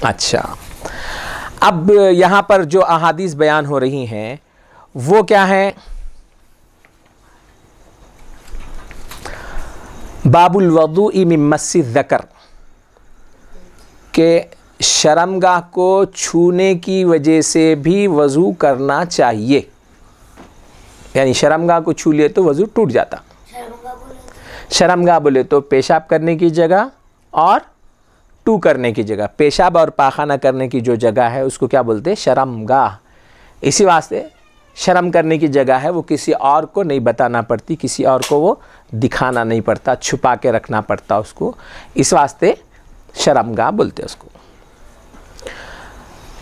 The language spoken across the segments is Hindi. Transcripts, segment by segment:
अच्छा, अब यहाँ पर जो अहादीस बयान हो रही हैं वो क्या है? बाबुल वदूई मिन मस्सी ज़कर, के शर्मगाह को छूने की वजह से भी वज़ू करना चाहिए, यानी शर्मगाह को छू लिए तो वज़ू टूट जाता। शर्मगाह बोले तो पेशाब करने की जगह और टू करने की जगह, पेशाब और पाखाना करने की जो जगह है उसको क्या बोलते हैं? शर्मगाह। इसी वास्ते शर्म करने की जगह है, वो किसी और को नहीं बताना पड़ती, किसी और को वो दिखाना नहीं पड़ता, छुपा के रखना पड़ता उसको, इस वास्ते शर्मगाह बोलते उसको।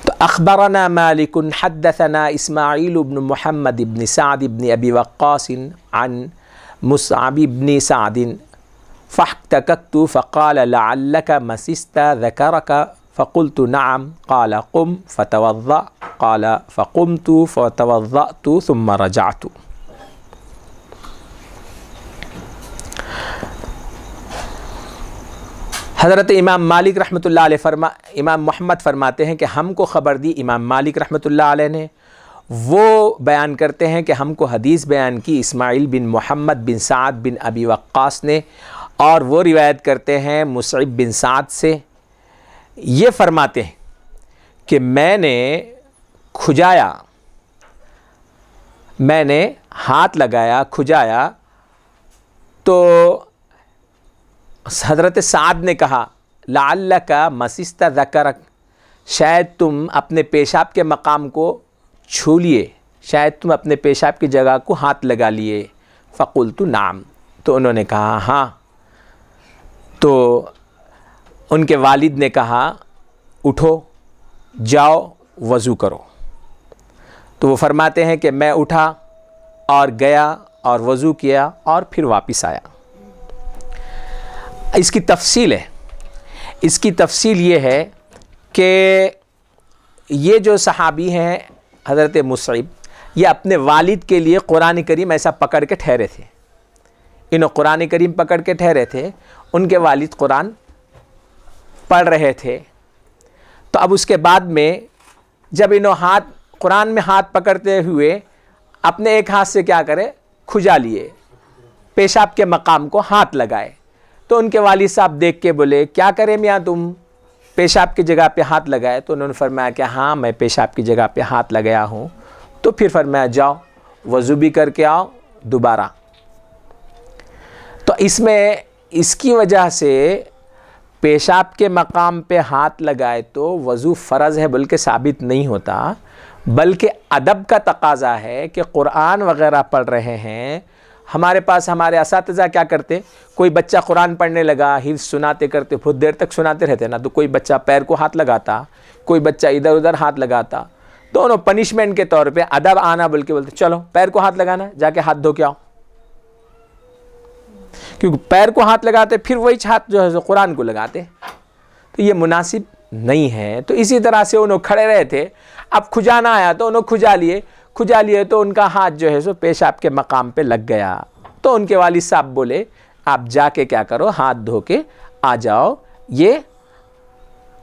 तो अखबरना मालिकुन हद्दसना इस्माइल इब्न मुहम्मद इब्न साद इब्न अबी वक्कास अन मुसअब इब्न सादिन फ़हतकक्तु फ़क़ाल लअल्लक मसिस्ता ज़करक फ़क़ुल्तु नअम क़ाल क़ुम फ़तवज़्ज़अ क़ाल फ़क़ुम्तु फ़तवज़्ज़अतु सुम्मा रजअतु। हज़रत इमाम मालिक रहमतुल्लाह अलैह इमाम मोहम्मद फरमाते हैं कि हमको ख़बर दी इमाम मालिक रहमतुल्लाह अलैह ने। वो बयान करते हैं कि हमको हदीस बयान की इस्माइल बिन मोहम्मद बिन साद बिन अबी वक्कास ने, और वो रिवायत करते हैं मुसअब बिन साद से। ये फरमाते हैं कि मैंने खुजाया, मैंने हाथ लगाया, खुजाया, तो हज़रत साद ने कहा लअल्लका मसिस्ता ज़करक, शायद तुम अपने पेशाब के मकाम को छू लिए, शायद तुम अपने पेशाब की जगह को हाथ लगा लिए। फ़क़ुल्तु नाम, तो उन्होंने कहा हाँ। तो उनके वालिद ने कहा उठो, जाओ वज़ू करो। तो वो फरमाते हैं कि मैं उठा और गया और वज़ू किया और फिर वापस आया। इसकी तफसील है, इसकी तफसील ये है कि ये जो सहाबी हैं हज़रत मुसअब, ये अपने वालिद के लिए कुरान करीम ऐसा पकड़ के ठहरे थे। इन्होंने कुरान करीम पकड़ के ठहरे थे, उनके वालिद कुरान पढ़ रहे थे। तो अब उसके बाद में जब इन्होंने हाथ कुरान में हाथ पकड़ते हुए अपने एक हाथ से क्या करे, खुजा लिए, पेशाब के मकाम को हाथ लगाए। तो उनके वालिद साहब देख के बोले क्या करें मियाँ, तुम पेशाब की जगह पे हाथ लगाए? तो उन्होंने फरमाया कि हाँ मैं पेशाब की जगह पे हाथ लगाया हूँ। तो फिर फरमाया जाओ वज़ू भी करके आओ दोबारा। तो इसमें इसकी वजह से पेशाब के मकाम पे हाथ लगाए तो वज़ू फ़र्ज़ है बल्कि साबित नहीं होता, बल्कि अदब का तकाज़ा है कि कुरान वग़ैरह पढ़ रहे हैं। हमारे पास हमारे असातिज़ा क्या करते, कोई बच्चा कुरान पढ़ने लगा, हिफ्ज़ सुनाते करते, बहुत देर तक सुनाते रहते ना, तो कोई बच्चा पैर को हाथ लगाता, कोई बच्चा इधर उधर हाथ लगाता। दोनों पनिशमेंट के तौर पे अदब आना बल्कि बोलते चलो पैर को हाथ लगाना, जाके हाथ धो के आओ। क्योंकि पैर को हाथ लगाते फिर वही हाथ जो है कुरान को लगाते, तो ये मुनासिब नहीं है। तो इसी तरह से उन्होंने खड़े रहे थे, अब खुजाना आया तो उन्होंने खुजा लिए तो उनका हाथ जो है सो पेशाब के मकाम पे लग गया। तो उनके वालिद साहब बोले आप जाके क्या करो, हाथ धो के आ जाओ, ये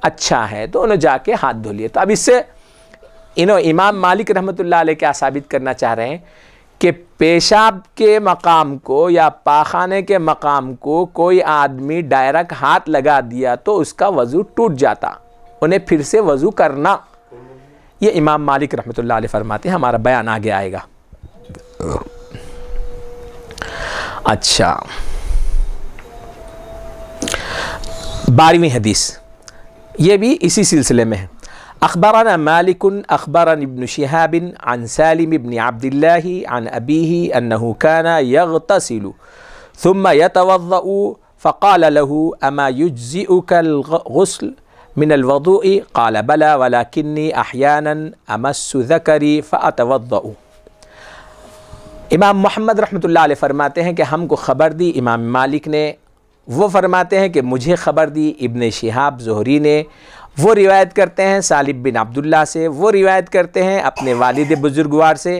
अच्छा है। तो उन्होंने जाके हाथ धो लिए। तो अब इससे इमाम मालिक रहमतुल्लाह अलैह क्या साबित करना चाह रहे हैं कि पेशाब के मकाम को या पाखाने के मकाम को कोई आदमी डायरेक्ट हाथ लगा दिया तो उसका वज़ू टूट जाता, उन्हें फिर से वज़ू करना। ये इमाम मालिक रहमतुल्लाह अलैह फरमाते हैं, हमारा बयान आगे आएगा। अच्छा, 12वीं हदीस ये भी इसी सिलसिले में है। अखबरना मालिकुन अखबरन इब्न शिहाबिन अन सालिम इब्न अब्दिल्लाहि अन अबीही अन्नहु काना यग़तसिलु थुम्मा यतवज़्ज़उ फ़क़ाल लहू अमा युज्ज़िउकल गुस्ल मिनल वज़ूइ क़ाल बला वलाकिन्नी अहयानन अमस्सु ज़करी फ़अतवज़्ज़उ। इमाम मोहम्मद रहमतुल्लाह अलैह फरमाते हैं कि हमको ख़बर दी इमाम मालिक ने। वो फरमाते हैं कि मुझे ख़बर दी इब्न शिहाब ज़ुहरी ने। वो रिवायत करते हैं सालिम बिन अब्दुल्लाह से, वो रिवायत करते हैं अपने वालिद बुजुर्गवार से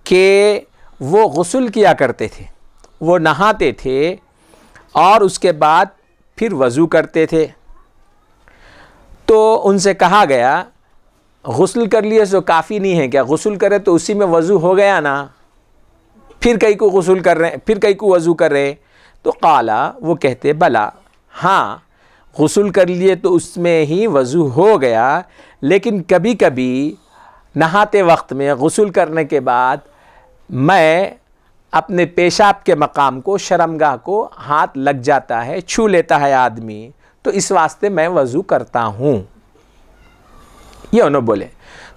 कि वो गुस्ल किया करते थे, वो नहाते थे और उसके बाद फिर वज़ू करते थे। तो उनसे कहा गया गुस्ल कर लिए तो काफ़ी नहीं है क्या? गुस्ल करे तो उसी में वज़ू हो गया ना, फिर कई को गुस्ल कर रहे हैं, फिर कई को वज़ू कर रहे हैं। तो काला, वो कहते भला हाँ, गुस्ल कर लिए तो उसमें ही वज़ू हो गया, लेकिन कभी कभी नहाते वक्त में गुस्ल करने के बाद मैं अपने पेशाब के मकाम को, शर्मगाह को हाथ लग जाता है, छू लेता है आदमी, तो इस वास्ते मैं वज़ू करता हूँ, ये उन्होंने बोले।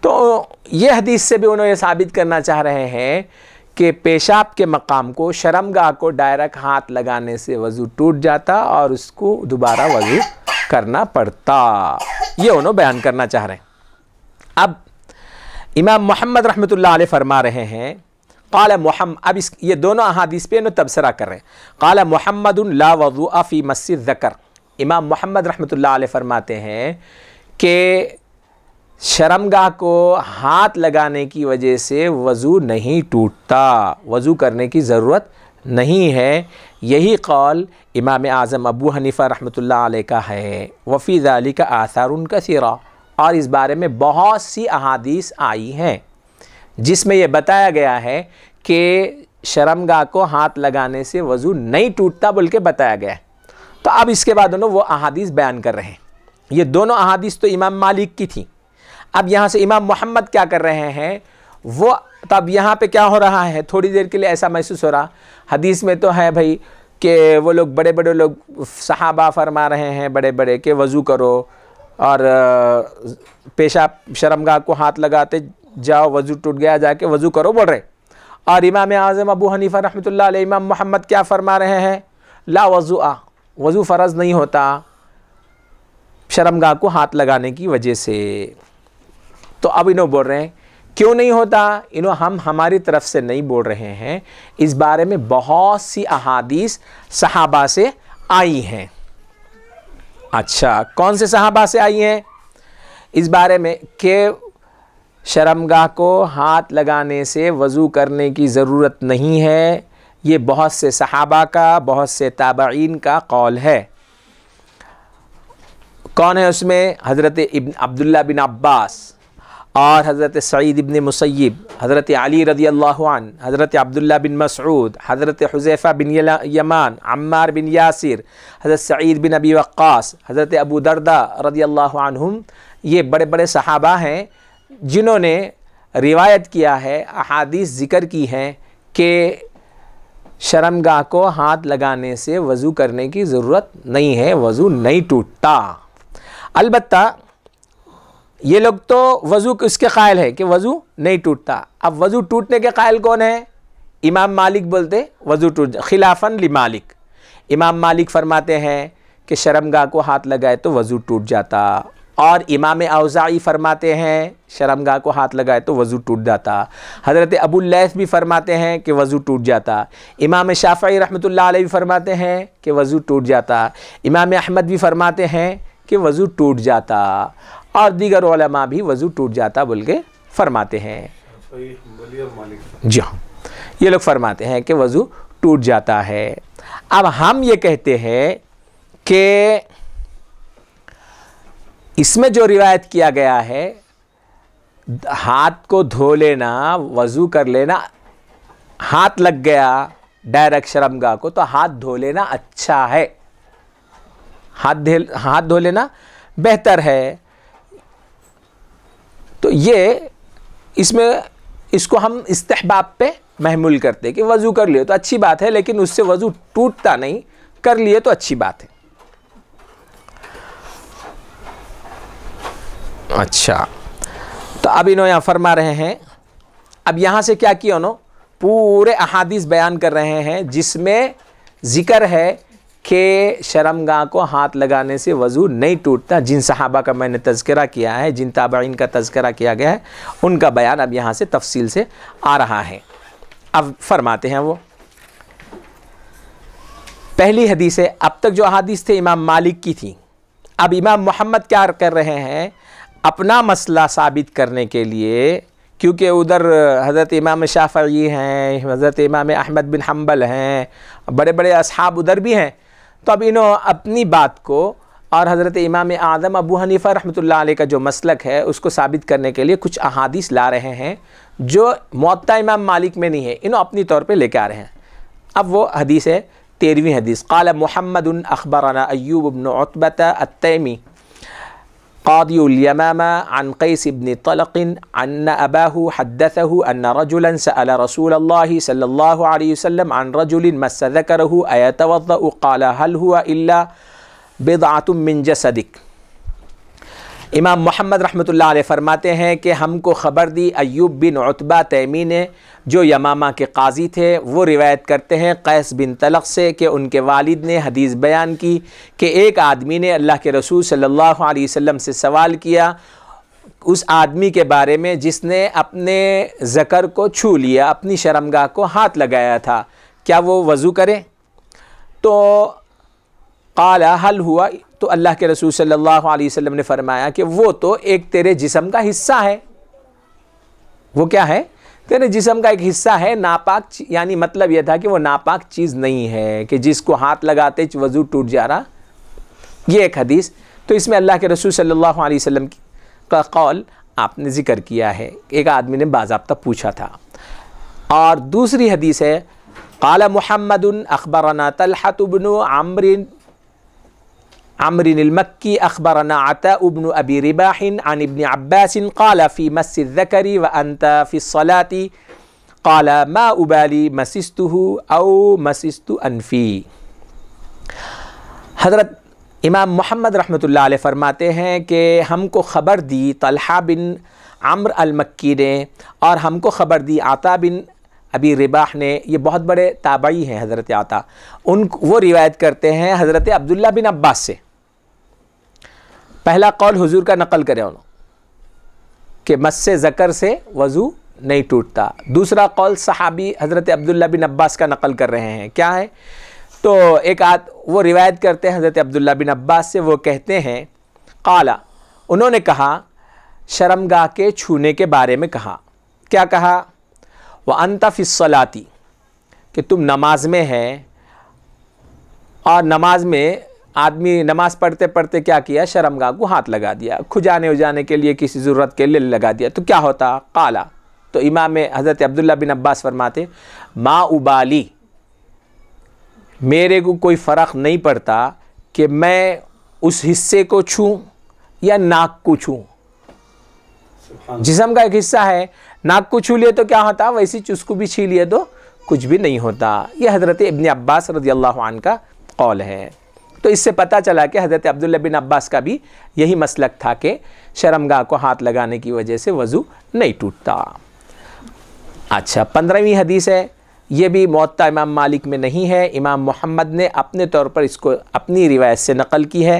तो ये हदीस से भी उन्होंने साबित करना चाह रहे हैं कि पेशाब के मकाम को, शर्मगाह को डायरेक्ट हाथ लगाने से वज़ू टूट जाता और उसको दोबारा वज़ू करना पड़ता, ये उन्होंने बयान करना चाह रहे हैं। अब इमाम मोहम्मद रहमतुल्लाह अलैह फरमा रहे हैं, क़ाल मोहम्मद, अब ये दोनों अहादीस पे इन्होंने तबसरा कर रहे हैं। क़ाल मोहम्मदुन ला वज़ूअ फ़ी मस्सि ज़कर, इमाम मोहम्मद रहमतुल्लाह अलैह फरमाते हैं कि शर्मगाह को हाथ लगाने की वजह से वज़ू नहीं टूटता, वज़ू करने की ज़रूरत नहीं है। यही कौल इमाम आज़म अबू हनीफ़ा रहमतुल्लाह अलैह का है। वफ़ी ज़ालिका आसारुन कसीरा, और इस बारे में बहुत सी अहादीस आई हैं जिसमें यह बताया गया है कि शर्मगाह को हाथ लगाने से वज़ू नहीं टूटता बोल के बताया गया है। तो अब इसके बाद उन्होंने वो अहादीस बयान कर रहे हैं। ये दोनों अहादीस तो इमाम मालिक की थी। अब यहाँ से इमाम मोहम्मद क्या कर रहे हैं, वो तब यहाँ पे क्या हो रहा है, थोड़ी देर के लिए ऐसा महसूस हो रहा, हदीस में तो है भाई कि वो लोग बड़े बड़े लोग सहाबा फरमा रहे हैं बड़े बड़े कि वज़ू करो और पेशाब शर्मगाह को हाथ लगाते जाओ, वज़ू टूट गया जाके वज़ू करो बोल रहे। और इमाम आज़म अबू हनीफ़ा रहमतुल्लाह अलैह, इमाम मोहम्मद क्या फरमा रहे हैं, ला वज़ूआ, वज़ू फ़र्ज़ नहीं होता शर्मगाह को हाथ लगाने की वजह से। तो अब इन्हों बोल रहे हैं क्यों नहीं होता, इन्हों हम हमारी तरफ से नहीं बोल रहे हैं, इस बारे में बहुत सी अहादीस सहाबा से आई हैं। अच्छा, कौन से सहाबा से आई हैं इस बारे में कि शर्मगाह को हाथ लगाने से वज़ू करने की ज़रूरत नहीं है? ये बहुत से सहाबा का, बहुत से ताबईन का कौल है। कौन है उसमें? हज़रत इब्न अब्दुल्ला बिन अब्बास और हज़रत सईद इब्न मुसय्यब, हज़रत अली रज़ियल्लाहु अन्हु, हज़रत अब्दुल्ला बिन मसऊद, हज़रत हुज़ैफ़ा बिन यमान, अम्मार बिन यासिर, हज़रत सईद बिन अबी वक्कास, हज़रत अबू दरदा रज़ियल्लाहु अन्हुम। ये बड़े बड़े सहाबा हैं जिन्होंने रिवायत किया है, अहादीस ज़िक्र की हैं कि शर्मगाह को हाथ लगाने से वज़ू करने की ज़रूरत नहीं है, वज़ू नहीं टूटता। अलबत्ता ये लोग तो वज़ू इसके कायल है कि वज़ू नहीं टूटता। अब वज़ू टूटने के कायल कौन है? इमाम मालिक बोलते वज़ू टूट, खिलाफन लि मालिक। इमाम मालिक फरमाते हैं कि शर्मगाह को हाथ लगाए तो वज़ू टूट जाता, और इमाम औज़ाई फरमाते हैं शर्मगाह को हाथ लगाए तो वज़ू टूट जाता। हज़रत अबू लैथ भी फरमाते हैं कि वज़ू टूट जाता। इमाम शाफ़ई रहमतुल्लाह अलैह भी फरमाते हैं कि वज़ू टूट जाता। इमाम अहमद भी फरमाते हैं कि वज़ू टूट जाता, और दीगर उलमा भी वज़ू टूट जाता बोल के फरमाते हैं। जी हाँ, ये लोग फरमाते हैं कि वज़ू टूट जाता है। अब हम ये कहते हैं कि इसमें जो रिवायत किया गया है, हाथ को धो लेना, वज़ू कर लेना, हाथ लग गया डायरेक्ट शर्मगाह को तो हाथ धो लेना अच्छा है, हाथ धो लेना बेहतर है। तो ये इसमें इसको हम इस्तेहबाब पे महमूल करते हैं कि वज़ू कर लिए तो अच्छी बात है, लेकिन उससे वज़ू टूटता नहीं, कर लिए तो अच्छी बात है। अच्छा, तो अब इन्होंने यहाँ फरमा रहे हैं, अब यहाँ से क्या किया उन्होंने, पूरे अहादीस बयान कर रहे हैं जिसमें ज़िक्र है कि शर्मगाह को हाथ लगाने से वज़ू नहीं टूटता। जिन सहाबा का मैंने तज़किरा किया है, जिन ताबईन का तज़किरा किया गया है, उनका बयान अब यहाँ से तफसील से आ रहा है। अब फरमाते हैं वो पहली हदीस है। अब तक जो अहादीस थे इमाम मालिक की थी, अब इमाम मोहम्मद क्या कर रहे हैं, अपना मसला साबित करने के लिए, क्योंकि उधर हज़रत इमाम शाफ़ई हैं, हज़रत इमाम अहमद बिन हम्बल हैं, बड़े बड़े असहाब उधर भी हैं, तो अब इन्होंने अपनी बात को और हज़रत इमाम आज़म अबू हनीफ़ा रहमतुल्लाह अलैह का जो मसलक है उसको साबित करने के लिए कुछ अहादीस ला रहे हैं जो मुअत्ता इमाम मालिक में नहीं है, इन्हों अपनी तौर पे लेके आ रहे हैं। अब वो हदीस है 13वीं हदीस। क़ाल मुहम्मदुन अख़बरना अय्यूब इब्न उतबत अत्तैमी क़ादियुल यमामा अन क़ैस इब्न तलक़ अन्न अबाहु हद्दथहु अन्न रजुलन सअल रसूलल्लाहि सल्लल्लाहु अलैहि वसल्लम अन रजुलिन मस्स ज़करहु अयतवद्दउ क़ाल हल हुवा इल्ला बिदअतुम मिन जसदिक। इमाम मोहम्मद रहमतुल्लाह अलैह फरमाते हैं कि हमको ख़बर दी अय्यूब बिन उतबा तैमी ने, जो यमामा के काजी थे। वो रिवायत करते हैं कैस बिन तलक़ से कि उनके वालिद ने हदीस बयान की कि एक आदमी ने अल्लाह के रसूल सल्लल्लाहु अलैहि वसल्लम से सवाल किया उस आदमी के बारे में जिसने अपने ज़कर को छू लिया, अपनी शर्मगाह को हाथ लगाया था, क्या वो वज़ू करे? तो क़ाला हल हुआ, तो अल्लाह के रसूल सल्लल्लाहु अलैहि वसल्लम ने फरमाया कि वो तो एक तेरे जिस्म का हिस्सा है। वो क्या है? तेरे जिस्म का एक हिस्सा है, नापाक, यानी मतलब यह था कि वो नापाक चीज़ नहीं है कि जिसको हाथ लगाते वज़ू टूट जा रहा। ये एक हदीस। तो इसमें अल्लाह के रसूल सल्लल्लाहु अलैहि वसल्लम का कौल आपने ज़िक्र किया है, एक आदमी ने बाज़ाब्ता पूछा था। और दूसरी हदीस है क़ाल मुहम्मदुन अख़बरना तलहत इब्न अम्रिन मक्की अख़बरना अता इब्न अबी रिबाहिन अन इब्न अब्बास क़ाल फ़ी मस्सि ज़करी व अंत फ़ी सलाती क़ाल मा उबाली मसिस्तुहु औ मसिस्तु अनफ़ी। हज़रत इमाम मोहम्मद रहमतुल्लाह अलैह फरमाते हैं कि हमको ख़बर दी तलहा बिन अम्र अल मक्की ने और हमको ख़बर दी आता बिन अबी रिबाह ने। ये बहुत बड़े ताबई हैं हज़रत आता। वो रिवायत करते हैं हज़रत अब्दुल्ला बिन अब्बास से। पहला कौल हुजूर का नकल करें उन्होंने कि मस्से ज़कर से वज़ू नहीं टूटता। दूसरा कौल सहाबी हज़रत अब्दुल्ला बिन अब्बास का नकल कर रहे हैं। क्या है? तो वो रिवायत करते हैं हज़रत अब्दुल्ला बिन अब्बास से। वो कहते हैं क़ाला, उन्होंने कहा शर्मगाह के छूने के बारे में कहा। क्या कहा? व अंता फ़िस्सलाती, कि तुम नमाज में हैं और नमाज में आदमी नमाज पढ़ते पढ़ते क्या किया? शर्मगाह को हाथ लगा दिया, खुजाने उजाने के लिए, किसी ज़रूरत के लिए लगा दिया, तो क्या होता? क़ाला, तो इमाम हज़रत अब्दुल्ला बिन अब्बास फरमाते मा उबाली, मेरे को कोई फ़र्क नहीं पड़ता कि मैं उस हिस्से को छूँ या नाक को छूँ। जिस्म का एक हिस्सा है, नाक को छू लिए तो क्या होता? वैसी चुस्कू भी छी लिए तो कुछ भी नहीं होता। यह हज़रत इब्न अब्बास रज़ियल्लाहु अन्हु का कौल है। तो इससे पता चला कि हज़रत अब्दुल्ला बिन अब्बास का भी यही मसलक था कि शर्मगाह को हाथ लगाने की वजह से वज़ू नहीं टूटता। अच्छा, 15वीं हदीस है। ये भी मुअत्ता इमाम मालिक में नहीं है, इमाम मोहम्मद ने अपने तौर पर इसको अपनी रिवायत से नकल की है।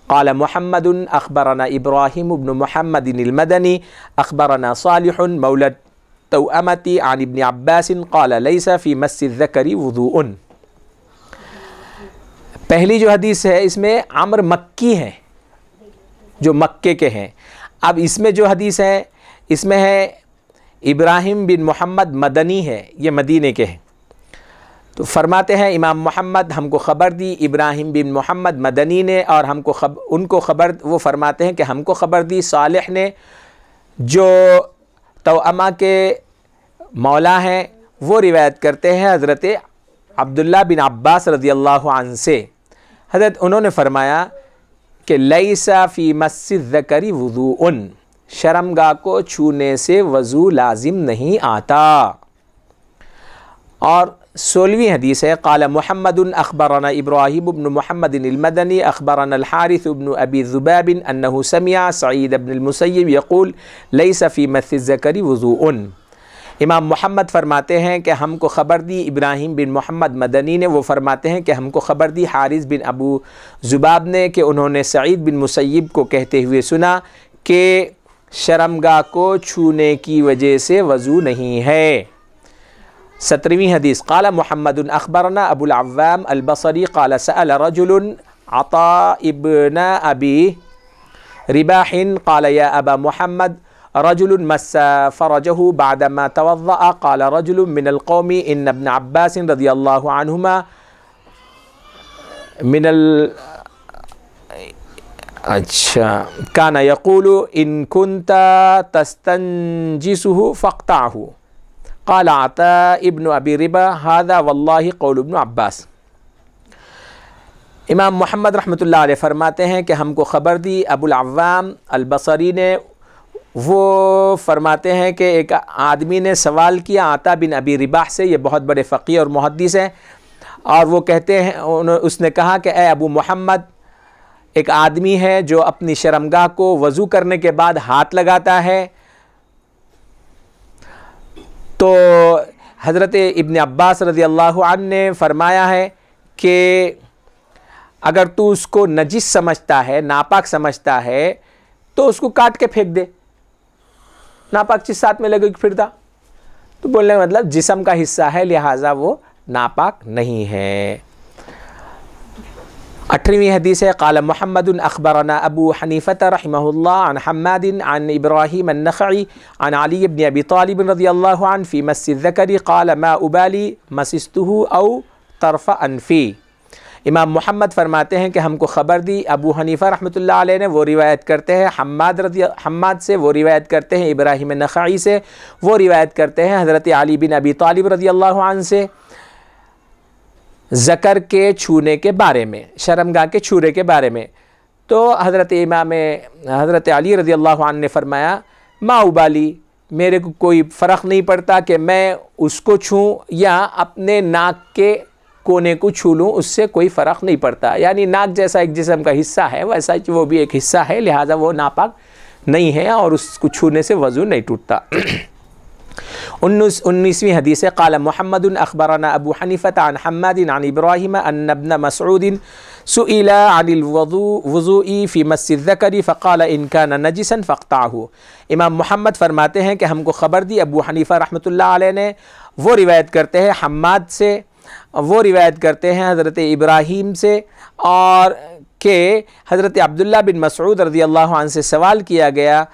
क़ाल मुहम्मदुन अख़बरना इब्राहीम इब्न मुहम्मदिन अल-मदनी अख़बरना सालिहुन मौला तौअमती अन इब्न अब्बास क़ाल लैसा फ़ी मस्सि ज़करी वुज़ूउन। पहली जो हदीस है इसमें अम्र मक्की हैं, जो मक्के के हैं। अब इसमें जो हदीस है इसमें है इब्राहिम बिन मोहम्मद मदनी है, ये मदीने के हैं। तो फरमाते हैं इमाम मोहम्मद हमको ख़बर दी इब्राहिम बिन मोहम्मद मदनी ने, और उनको ख़बर, वो फरमाते हैं कि हमको ख़बर दी सालिह ने, जो तौअमा के मौला हैं। वो रिवायत करते हैं हज़रत अब्दुल्ला बिन अब्बास रज़ियल्लाहु अन्हु से। हज़रत उन्होंने फरमाया कि लैसा फ़ी मस्सि ज़करी वुज़ूउन, शर्मगाह को छूने से वज़ू लाजिम नहीं आता। और 16वीं हदीस है क़ाल मुहम्मदुन अख़बरना इब्राहीम इब्न मुहम्मदिन अल-मदनी अख़बरना अल-हारिस इब्न अबी ज़ुबाबिन अन्नहु समिअ सईद इब्न अल-मुसय्यब यक़ूल लैसा फ़ी मस्सि ज़करी वुज़ूउन। इमाम मोहम्मद फरमाते हैं कि हमको ख़बर दी इब्राहिम बिन मोहम्मद मदनी ने। वो फरमाते हैं कि हमको ख़बर दी हारिस बिन अबू ज़ुबाब ने कि उन्होंने सईद बिन मुसय्यब को कहते हुए सुना कि शर्मगाह को छूने की वजह से वज़ू नहीं है। 17वीं हदीस क़ाल मुहम्मदुन अख़बरना अबुल अव्वाम अल-बसरी क़ाल सअल रजुलुन अता इब्न अबी रिबाहिन क़ाल या अबा मुहम्मद रजुलुन मस्सा फ़रजहु बअदमा तवज़्ज़अ क़ाल रजुलुन मिनल क़ौमी इन्न इब्न अब्बास रज़ियल्लाहु अन्हुमा अच्छा, काना यक़ूलु इन कुन्ता तस्तंजिसुहु फ़क़्तअहु क़ाल अता इब्न अबी रिबा हाज़ा वल्लाहि क़ौलु इब्न अब्बास। इमाम मोहम्मद रहमतुल्लाह अलैह फरमाते हैं कि हमको ख़बर दी अबुल अव्वाम अल बसरी ने। वो फरमाते हैं कि एक आदमी ने सवाल किया आता बिन अबी रिबाह से, ये बहुत बड़े फ़क़ीह और मुहद्दिस हैं, और वो कहते हैं, उसने कहा कि ए अबू मोहम्मद, एक आदमी है जो अपनी शर्मगाह को वज़ू करने के बाद हाथ लगाता है। तो हज़रत इब्न अब्बास रज़ियल्लाहु अन्हु ने फरमाया है कि अगर तू उसको नजिस समझता है, नापाक समझता है, तो उसको काट के फेंक दे, नापाक चीज़ साथ में लगेगी फिरता। तो बोलने का मतलब जिस्म का हिस्सा है, लिहाजा वो नापाक नहीं है। 18वीं हदीस है क़ाल मुहम्मदुन अख़बरना अबू हनीफ़त रहिमहुल्लाह अन हम्मादिन अन इब्राहीम अन-नख़ई अन अली इब्न अबी तालिब रज़ियल्लाहु अन्हु फ़ी मस्सि ज़करी क़ाल मा उबाली मसिस्तुहु औ तरफ़ अनफ़ी। इमाम मोहम्मद फरमाते हैं कि हमको ख़बर दी अबू हनीफ़ा रहमतुल्लाह अलैह ने, वो रिवायत करते हैं हम्माद से, वो रिवायत करते हैं इब्राहीम अन-नख़ई से, वो रिवायत करते हैं हज़रत अली बिन अबी तालिब रज़ियल्लाहु अन्हु से, ज़कर के छूने के बारे में, शर्मगाह के छूने के बारे में। तो हज़रत अली रज़ियल्लाहु अन्हु ने फरमाया मा उबाली, मेरे को कोई फ़र्क नहीं पड़ता कि मैं उसको छूँ या अपने नाक के कोने को छू लूँ, उससे कोई फ़र्क नहीं पड़ता। यानी नाक जैसा एक जिस्म का हिस्सा है, वैसा वो भी एक हिस्सा है, लिहाजा वो नापाक नहीं है और उसको छूने से वज़ू नहीं टूटता। 19वीं हदीस है क़ाल मुहम्मदुन अख़बरना अबू हनीफ़त अन हम्मादिन अन इब्राहीम अन इब्न मसऊद सुइला अनिल वज़ूई फ़ी मस्सि ज़करी फ़क़ाल इन कान नजिसन फ़क़्तअहु। इमाम मोहम्मद फरमाते हैं कि हमको ख़बर दी अबू हनीफ़ा रहमतुल्लाह अलैह ने, वो रिवायत करते हैं हम्माद से, वो रिवायत करते हैं हज़रत इब्राहीम से, और के हज़रत अब्दुल्ला बिन मसऊद रज़ियल्लाहु अन्हु से सवाल किया गया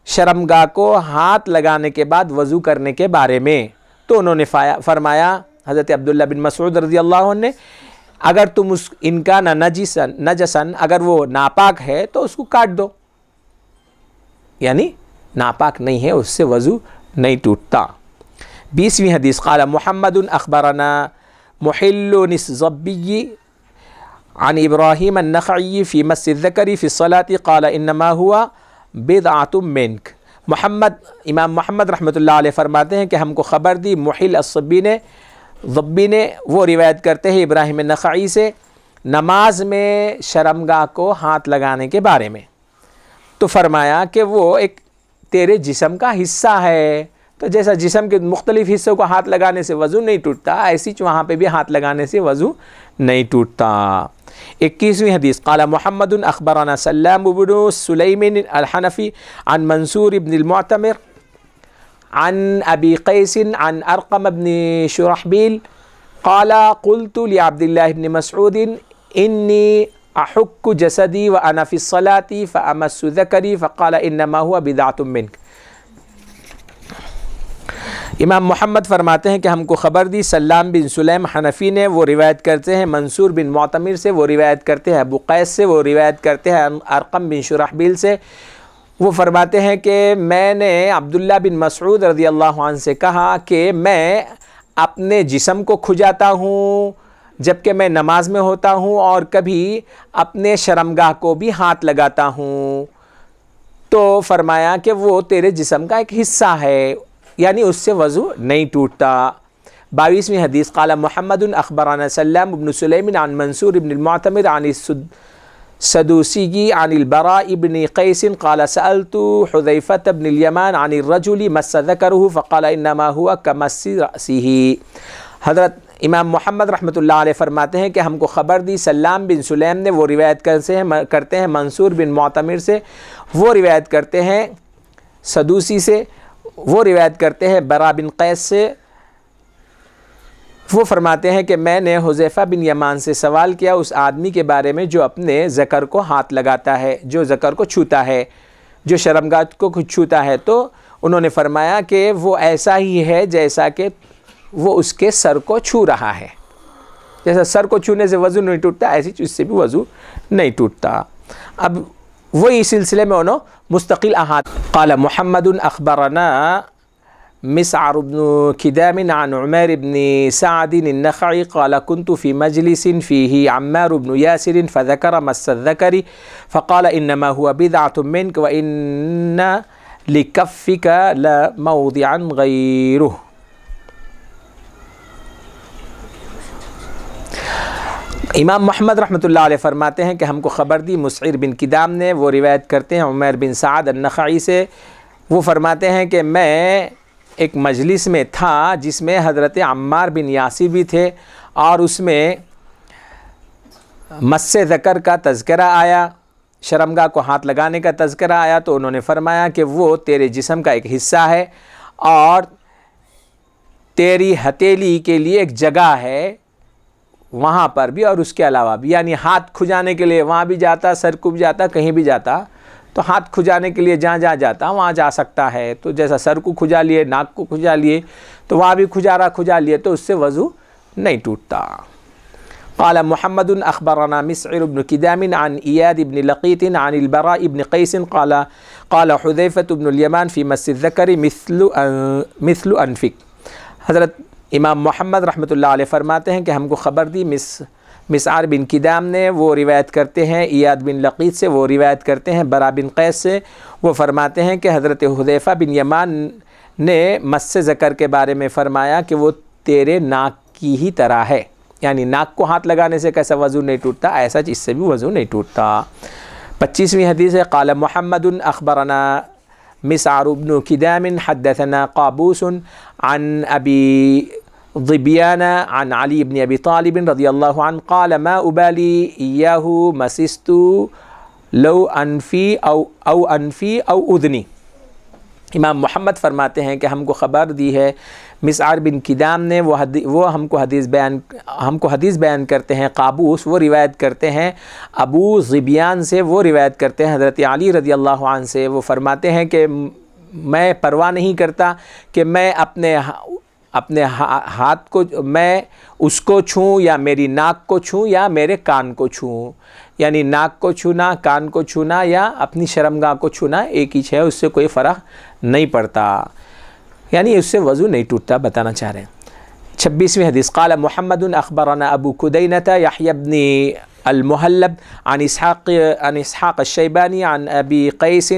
शर्मगाह को हाथ लगाने के बाद वज़ू करने के बारे में। तो उन्होंने फरमाया हज़रत अब्दुल्ला बिन मसऊद रज़ियल्लाहु अन्हु ने, अगर तुम इनका नजसन, अगर वो नापाक है तो उसको काट दो, यानी नापाक नहीं है, उससे वज़ू नहीं टूटता। 20वीं हदीस क़ाल मुहम्मदुन अख़बरना मुहिल्लुनिस ज़ब्बिय्यी अन इब्राहीम अन-नख़ई फ़ी मस्सि ज़करी फ़ी स्सलाति क़ाल इन्नमा हुआ बिदअतुम मिन्क। इमाम मोहम्मद रहमतुल्लाह अलैह फरमाते हैं कि हमको ख़बर दी मुहिल ज़ब्बी ने, वो रिवायत करते हैं इब्राहीम अन-नख़ई से, नमाज में शर्मगाह को हाथ लगाने के बारे में। तो फरमाया कि वो एक तेरे जिस्म का हिस्सा है, तो जैसा जिस्म के मुख्तलिफ हिस्सों को हाथ लगाने से वज़ू नहीं टूटता, ऐसी वहाँ पे भी हाथ लगाने से वज़ू नहीं टूटता। 21वीं हदीस क़ाल मुहम्मदुन अख़बरना सल्लाम इब्न सुलैमान अल-हनफ़ी अन मंसूर इब्न अल-मुअतमिर अन अबी क़ैस अन अरक़म इब्न शुरहबील क़ाल क़ुल्तु लि अब्दुल्लाह इब्न मसऊद इन्नी अहुक्कु जसदी व अना फ़ी स्सलाति फ़अमस्सु ज़करी फ़क़ाल इन्नमा हुवा बिदअतुम मिन्क। इमाम मोहम्मद फरमाते हैं कि हमको ख़बर दी सल्लाम बिन सुलैम हनफ़ी ने, वो रिवायत करते हैं मंसूर बिन मुअतमिर से, वो रिवायत करते हैं अबू क़ैस से, वो रिवायत करते हैं अरक़म बिन शुरहबील से। वो फरमाते हैं कि मैंने अब्दुल्ला बिन मसऊद रज़ियल्लाहु अन्हु से कहा कि मैं अपने जिस्म को खुजाता हूँ जबकि मैं नमाज में होता हूँ, और कभी अपने शर्मगाह को भी हाथ लगाता हूँ। तो फरमाया कि वो तेरे जिस्म का एक हिस्सा है, यानी उससे वज़ू नहीं टूटता। 22वीं हदीस क़ाल मुहम्मदुन अख़बरना सल्लाम इब्न सुलैमान अन मंसूर इब्न अल-मुअतमिर अन सदूसी अन अल-बरा इब्न क़ैस क़ाल सअल्तु हुज़ैफ़त इब्न अल-यमान अन अर्रजुल मस्स ज़करहु फ़क़ाल इन्नमा हुवा कमस्सि रअसिही। हज़रत इमाम मोहम्मद रहमतुल्लाह अलैह फरमाते हैं कि हमको ख़बर दी सल्लाम बिन सुलैम ने, वो रिवायत करते हैं मंसूर बिन मुअतमिर से, वो रिवायत करते हैं सदूसी से, वो रिवायत करते हैं बरा बिन क़ैस से। वो फरमाते हैं कि मैंने हुज़ैफ़ा बिन यमान से सवाल किया उस आदमी के बारे में जो अपने ज़कर को हाथ लगाता है, जो ज़कर को छूता है, जो शर्मगाह को छूता है। तो उन्होंने फरमाया कि वो ऐसा ही है जैसा कि वो उसके सर को छू रहा है, जैसा सर को छूने से वज़ू नहीं टूटता, ऐसी चीज़ से भी वज़ू नहीं टूटता। अब वही सिलसिले में उन्होंने मुस्तकिल अहाद क़ाल मुहम्मदुन अख़बरना मिसअर इब्न किदाम अन उमैर इब्न सअद अन-नख़ई क़ाल कुन्तु फ़ी मजलिसिन फ़ीही अम्मार इब्न यासिर फ़ज़करा मस्स ज़करी फ़क़ाल इन्नमा हुवा बिदअतुम मिन्क व इन्न लिकफ़िका लमौदिअन ग़ैरुह। इमाम मोहम्मद रहमतुल्लाह अलैह फरमाते हैं कि हमको ख़बर दी मुसइर बिन किदाम ने, वो रिवायत करते हैं उमैर बिन सअद अन-नख़ई से। वो फरमाते हैं कि मैं एक मजलिस में था जिसमें हज़रत अम्मार बिन यासिर भी थे और उसमें मस्से ज़कर का तज़किरा आया, शर्मगाह को हाथ लगाने का तज़किरा आया। तो उन्होंने फरमाया कि वो तेरे जिस्म का एक हिस्सा है और तेरी हथेली के लिए एक जगह है वहाँ पर भी और उसके अलावा भी, यानी हाथ खुजाने के लिए वहाँ भी जाता, सर को भी जाता, कहीं भी जाता तो हाथ खुजाने के लिए जहाँ जहाँ जाता वहाँ जा सकता है। तो जैसा सर को खुजा लिए, नाक को खुजा लिए, तो वहाँ भी खुजा लिए तो उससे वज़ू नहीं टूटता। क़ाल मुहम्मदुन अख़बरना मिसअर इब्न किदाम अन इयाद इब्न लक़ीत अन अल-बरा इब्न क़ैस क़ाल हुज़ैफ़ा इब्न अल-यमान फ़ी मस्सि ज़करी मिस्लु अनफ़िक। हज़रत इमाम मोहम्मद रहमतुल्लाह अलैह फरमाते हैं कि हमको ख़बर दी मिसअर बिन किदाम ने, वो रिवायत करते हैं इयाद बिन लक़ीत से, वो रिवायत करते हैं बरा बिन क़ैस से। वो फरमाते हैं कि हज़रत हुज़ैफ़ा बिन यमान ने मस्से ज़कर के बारे में फ़रमाया कि वो तेरे नाक की ही तरह है, यानी नाक को हाथ लगाने से कैसा वज़ू नहीं टूटता, ऐसा इससे भी वज़ू नहीं टूटता। 25वीं हदीस है क़ाल मुहम्मदुन अख़बरना मिसअर इब्न किदाम हद्दसना क़ाबूस अन अबी ज़िबियान अन अली इब्न अबी तालिब रज़ियल्लाहु अन्हु क़ाल मा उबाली इय्याहु मसिस्तु लौ अनफ़ी औ उज़नी। इमाम मोहम्मद फरमाते हैं कि हमको ख़बर दी है मिसअर बिन किदाम ने, वो हमको हदीस बयान करते हैं। काबूस वो रिवायत करते हैं अबू ज़िबियान से, वो रिवायत करते हैं हज़रत अली रज़ियल्लाहु अन्हु से। वो फरमाते हैं कि मैं परवाह नहीं करता कि मैं अपने हाथ को मैं उसको छूँ या मेरी नाक को छूँ या मेरे कान को छूँ, यानी नाक को छूना, कान को छूना या अपनी शर्मगाह को छूना एक ही है, उससे कोई फ़र्क नहीं पड़ता, यानी उससे वज़ू नहीं टूटता, बताना चाह रहे हैं। 26वीं हदीस क़ाल मुहम्मदुन अख़बरना अबू कुदैनता यहया इब्न अल-मुहल्लब अन इसहाक़ अश-शैबानी अन अबी क़ैस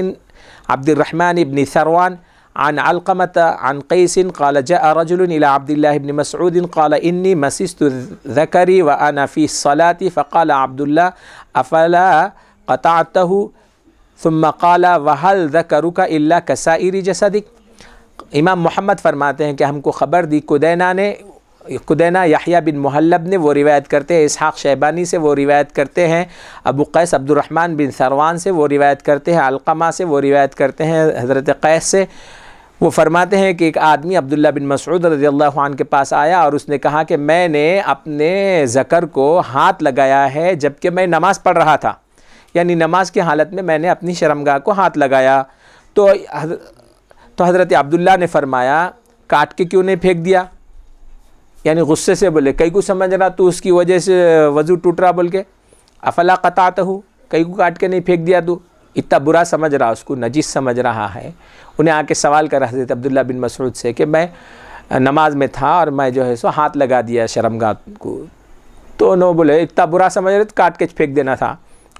अब्दुर्रहमान इब्न थरवान अन अलक़मत अन क़ैस क़ाल जाअ रजुलुन इला अब्दुल्लाह इब्न मसऊद क़ाल इन्नी मसिस्तु ज़करी व अना फ़ी अस्सलाति फ़क़ाल अब्दुल्लाह अफ़ला क़तअतहु सुम्मा क़ाल वहल ज़करुका इल्ला कसाइरि जसदिक। इमाम मोहम्मद फरमाते हैं कि हमको ख़बर दी कुदैना यहया बिन मुहल्लब ने, वो रिवायत करते हैं इसहाक़ शैबानी से, वो रिवायत करते हैं अबू क़ैस अब्दुर्रहमान बिन सरवान से, वो रिवायत करते हैं अलक़मा से, वो रिवायत करते हैं हज़रत क़ैस से। वो फरमाते हैं कि एक आदमी अब्दुल्ला बिन मसऊद रज़ियल्लाहु अन्हु के पास आया और उसने कहा कि मैंने अपने ज़कर को हाथ लगाया है जबकि मैं नमाज़ पढ़ रहा था, यानी नमाज की हालत में मैंने अपनी शर्मगाह को हाथ लगाया। तो हज़रत अब्दुल्ला ने फरमाया काट के क्यों नहीं फेंक दिया, यानी गुस्से से बोले कई को समझ रहा तो उसकी वजह से वज़ू टूट रहा बोल के, अफ़ला क़तअतहु, कई को काट के नहीं फेंक दिया तू, इतना बुरा समझ रहा, उसको नजीस समझ रहा है। उन्हें आके सवाल करा हज़रत अब्दुल्ला बिन मसऊद से कि मैं नमाज में था और मैं जो है सो हाथ लगा दिया शर्मगाह को, तो उन्होंने बोले इतना बुरा समझ रहे तो काट के फेंक देना था,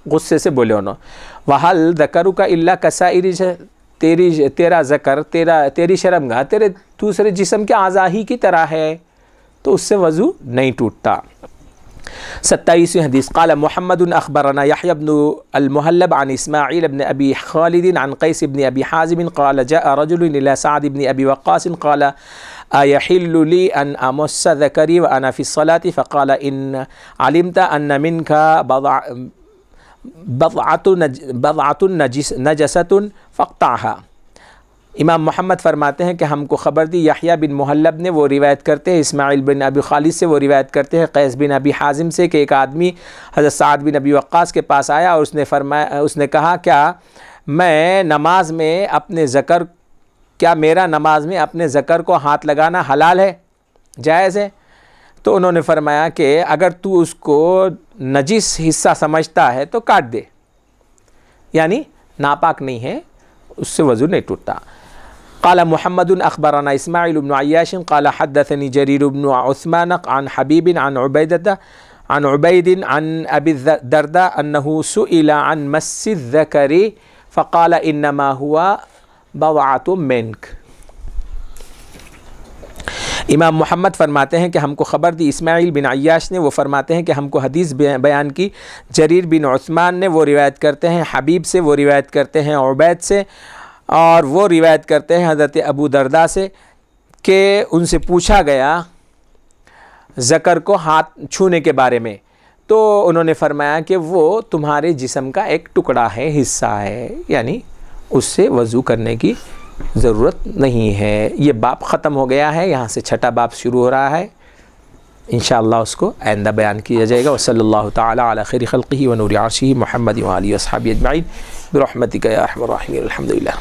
गुस्से से बोले उन्होंने। वहल ज़करुका इल्ला कसाइरि, तेरा ज़कर तेरी शर्मगाह तेरे दूसरे जिस्म के आज़ा ही की तरह है, तो उससे वज़ू नहीं टूटता। 27वीं हदीस क़ाल मुहम्मदुन अख़बरना यहया इब्न अल-मुहल्लब अन इस्माईल इब्न अबी खालिद अन क़ैस इब्न अबी हाज़िम क़ाल जाअ रजुलुन इला सअद इब्न अबी वक़्क़ास क़ाल अयहिल्लु ली अन अमस्स ज़करी व अना फ़ी अस्सलाति फ़क़ाल इन अलिमत अन्न मिनका बज़अतुन नजसतुन फ़क़तअहा। इमाम मोहम्मद फरमाते हैं कि हमको ख़बर दी यहया बिन मुहल्लब ने, वो रिवायत करते हैं इस्माईल बिन अबी खालिद से, वो रिवायत करते हैं क़ैस बिन अबी हाज़िम से कि एक आदमी हज़रत सअद बिन अबी वक़्क़ास के पास आया और उसने कहा क्या मैं नमाज में अपने ज़कर, क्या मेरा नमाज में अपने ज़कर को हाथ लगाना हलाल है, जायज़ है? तो उन्होंने फरमाया कि अगर तू उसको नजीस हिस्सा समझता है तो काट दे, यानी नापाक नहीं है, उससे वज़ू नहीं टूटता। क़ाल मुहम्मद अख़बरना इस्माइल इब्न अय्याश क़ाल हद्दसनी जरीर इब्न उस्मान अन हबीब अन उबैद अन अबी दर्दा अन्नहु सुइला अन मस्सि ज़करी फ़क़ाल इन्नमा हुआ बदअतुम मिन्क। इमाम मोहम्मद फरमाते हैं कि हमको ख़बर दी इस्माइल बिन अय्याश ने, वो फरमाते हैं कि हमको हदीस बयान की जरीर बिन उस्मान ने, वो रिवायत करते हैं हबीब से, वो रिवायत करते हैं उबैद से, और वो रिवायत करते हैं हज़रत अबू दरदा से कि उनसे पूछा गया ज़कर को हाथ छूने के बारे में, तो उन्होंने फरमाया कि वो तुम्हारे जिस्म का एक टुकड़ा है, हिस्सा है, यानी उससे वज़ू करने की ज़रूरत नहीं है। ये बाब ख़त्म हो गया है, यहाँ से छठा बाब शुरू हो रहा है, इंशाअल्लाह उसको आइंदा बयान किया जाएगा। व सल्लल्लाहु ताला अला खैरि खल्क़िही व नूरि अर्शिही मुहम्मद व आलिहि व अस्हाबिही अजमईन बिरहमतिका या अरहमर राहिमीन। अल्हम्दुलिल्लाह।